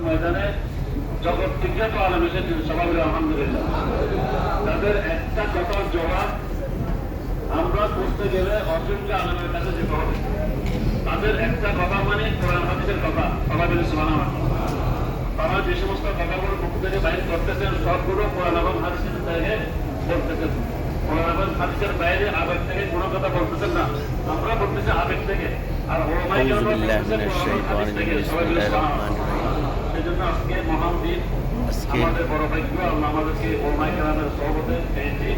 ময়দানে জগৎ বিখ্যাত আলেম এসেছেন, সবাই বলে আলহামদুলিল্লাহ। তাদের একটা কথার জবাব আমরা বুঝতে গেলে অসংখ্য আলেমের কাছে যেতে হবে। তাদের একটা কথা মানে কোরআন হাদিসের কথা, সবাই বলে সুবহানাল্লাহ। তারা যে সমস্ত কথাগুলো মুখ থেকে বাইর করতেছেন সবগুলো কোরআন এবং হাদিসের থেকে বলতেছেন। কোরআন এবং হাদিসের বাইরে আবেগ থেকে কোনো কথা বলতেছেন না, আমরা বলতেছি আবেগ থেকে। আর ওলামায়ে কেরাম বলতেছেন কোরআন হাদিস থেকে। সবাই বলে সুবহানাল্লাহ। সেজন্য আজকে মহান দিন, আমাদের বড় ভাগ্য আল্লাহ আমাদেরকে ওলামায়ে কেরামের সোহবতে পেয়েছি।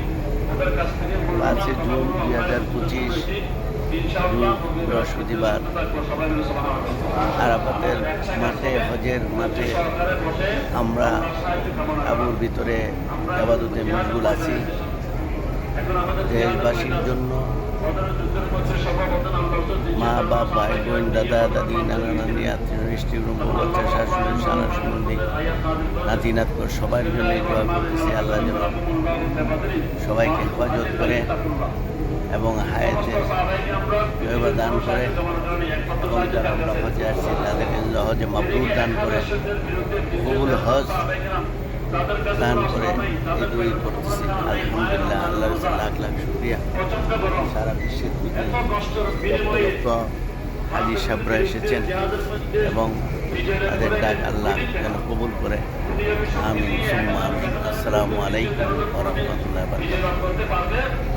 ওদের কাছ থেকে 5 জুন 2025 বৃহস্পতিবার আরাফাতের মাঠে, হজের মাঠে আমরা আবুর ভিতরে আবাদতে মশগুল আছি। দেশবাসীর জন্য, মা বাপ, ভাই বোন, দাদা দাদি, নানা নানি, আত্মীয় নিষ্ঠী, বাচ্চা, শাশুড়ি, সারা সম্বন্ধী, নাতি নাতকর সবার জন্য দোয়া করতেছি। আল্লাহ যেন সবাইকে হেফাজত করে এবং হায়াতে দান করে, এবং যারা আমরা হজে আসছি তাদেরকে হজে মাবরুর দান করে, কবুল হজ দান করে, এই দুই করতেছি। আলহামদুলিল্লাহ, আল্লাহর কাছে লাখ লাখ শুকরিয়া। সারা বিশ্বের থেকে হাজি সাহেবরা এসেছেন এবং তাদের ডাক আল্লাহ যেন কবুল করে। আমিন সুম্মা আমিন। আসসালামু আলাইকুম ওয়া রাহমাতুল্লাহি ওয়া বারাকাতুহু।